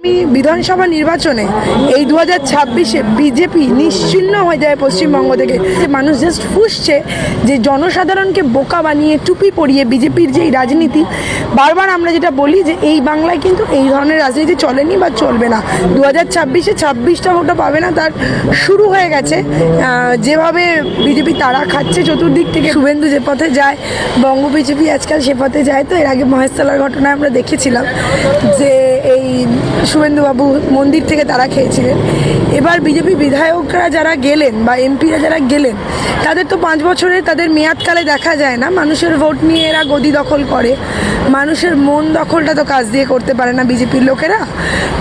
বিধানসভা নির্বাচনে এই 2026-এ বিজেপি নিশ্চিহ্ন হয়ে যায় পশ্চিমবঙ্গ থেকে। মানুষ জাস্ট ফুঁসছে যে জনসাধারণকে বোকা বানিয়ে টুপি পরিয়ে বিজেপির যেই রাজনীতি, বারবার আমরা যেটা বলি যে এই বাংলায় কিন্তু এই ধরনের রাজনীতি চলেনি বা চলবে না। 2026-এ 26টা ভোটও পাবে না, তার শুরু হয়ে গেছে। যেভাবে বিজেপি তারা খাচ্ছে চতুর্দিক থেকে, শুভেন্দু যে পথে যায় বঙ্গ বিজেপি আজকাল সে পথে যায়। তো এর আগে মহেশতলার ঘটনায় আমরা দেখেছিলাম যে এই শুভেন্দুবাবু মন্দির থেকে তারা খেয়েছিলেন। এবার বিজেপি বিধায়করা যারা গেলেন বা এমপিরা যারা গেলেন, তাদের তো 5 বছরে তাদের মেয়াদকালে দেখা যায় না। মানুষের ভোট নিয়ে এরা গদি দখল করে, মানুষের মন দখলটা তো কাজ দিয়ে করতে পারে না বিজেপির লোকেরা।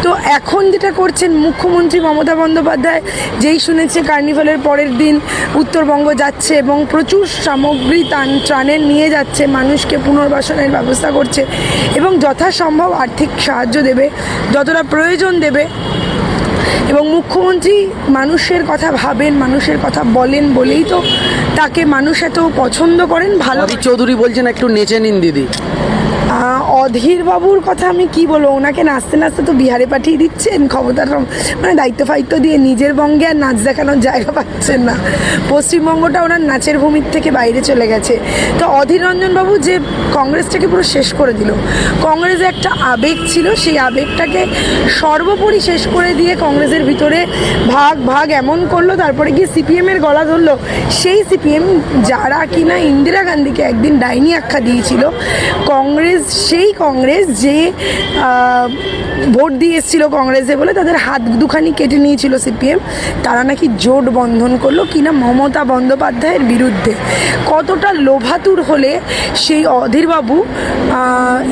তো এখন যেটা করছেন মুখ্যমন্ত্রী মমতা বন্দ্যোপাধ্যায়, যেই শুনেছে কার্নিভালের পরের দিন উত্তরবঙ্গ যাচ্ছে এবং প্রচুর সামগ্রী ত্রাণের নিয়ে যাচ্ছে, মানুষকে পুনর্বাসনের ব্যবস্থা করছে এবং যথাসম্ভব আর্থিক সাহায্য দেবে, যতটা প্রয়োজন দেবে। এবং মুখ্যমন্ত্রী মানুষের কথা ভাবেন, মানুষের কথা বলেন বলেই তো তাকে মানুষ এত পছন্দ করেন। ভালো চৌধুরী বলছেন একটু নেচে নিন দিদি। অধীর বাবুর কথা আমি কি বলবো, ওনাকে নাচতে নাচতে তো বিহারে পাঠিয়ে দিচ্ছেন, ক্ষমতার মানে দায়িত্ব ফায়িত্ব দিয়ে নিজের বঙ্গে আর নাচ দেখানোর জায়গা পাচ্ছেন না। পশ্চিমবঙ্গটা ওনার নাচের ভূমির থেকে বাইরে চলে গেছে। তো অধীর রঞ্জন বাবু যে কংগ্রেসটাকে পুরো শেষ করে দিল, কংগ্রেসে একটা আবেগ ছিল, সেই আবেগটাকে সর্বোপরি শেষ করে দিয়ে কংগ্রেসের ভিতরে ভাগ ভাগ এমন করলো, তারপরে গিয়ে সিপিএমের গলা ধরলো। সেই সিপিএম যারা কিনা ইন্দিরা গান্ধীকে একদিন ডাইনি আখ্যা দিয়েছিল, সেই কংগ্রেস যে ভোট দিয়ে এসেছিল কংগ্রেসে বলে তাদের হাত দুখানি কেটে নিয়েছিল সিপিএম, তারা নাকি জোট বন্ধন করলো কিনা মমতা বন্দ্যোপাধ্যায়ের বিরুদ্ধে। কতটা লোভাতুর হলে সেই অধীরবাবু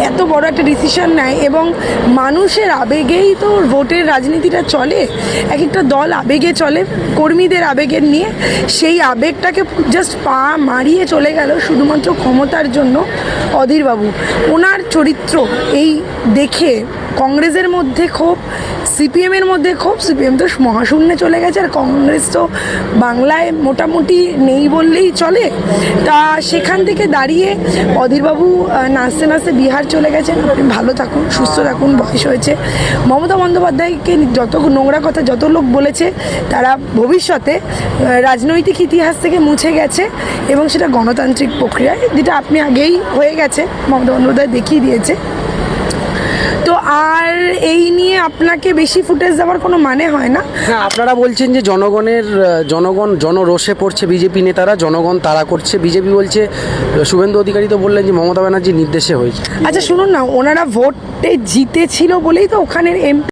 এত বড় একটা ডিসিশন নেয়। এবং মানুষের আবেগেই তো ভোটের রাজনীতিটা চলে, এক একটা দল আবেগে চলে, কর্মীদের আবেগের নিয়ে সেই আবেগটাকে জাস্ট পা মারিয়ে চলে গেল শুধুমাত্র ক্ষমতার জন্য অধীরবাবু। ওনার চরিত্র এই দেখে কংগ্রেসের মধ্যে ক্ষোভ, সিপিএমের মধ্যে ক্ষোভ। সিপিএম তো মহাশূন্যে চলে গেছে, আর কংগ্রেস তো বাংলায় মোটামুটি নেই বললেই চলে। তা সেখান থেকে দাঁড়িয়ে অধীরবাবু নাচতে নাচতে বিহার চলে গেছেন। আপনি ভালো থাকুন, সুস্থ থাকুন, বয়স হয়েছে। মমতা বন্দ্যোপাধ্যায়কে যত নোংরা কথা যত লোক বলেছে, তারা ভবিষ্যতে রাজনৈতিক ইতিহাস থেকে মুছে গেছে এবং সেটা গণতান্ত্রিক প্রক্রিয়ায়, যেটা আপনি আগেই হয়ে গেছে, মমতা বন্দ্যোপাধ্যায় দেখিয়ে দিয়েছে। তো আর এই নিয়ে আপনাকে বেশি ফুটেজ দেওয়ার কোনো মানে হয় না। আপনারা বলছেন যে জনগণ জনরোষে পড়ছে, বিজেপি নেতারা জনগণ তাড়া করছে। বিজেপি বলছে, শুভেন্দু অধিকারী তো বললেন যে মমতা ব্যানার্জির নির্দেশে হয়েছে। আচ্ছা শুনুন না, ওনারা ভোটে জিতেছিল বলেই তো ওখানের এমপি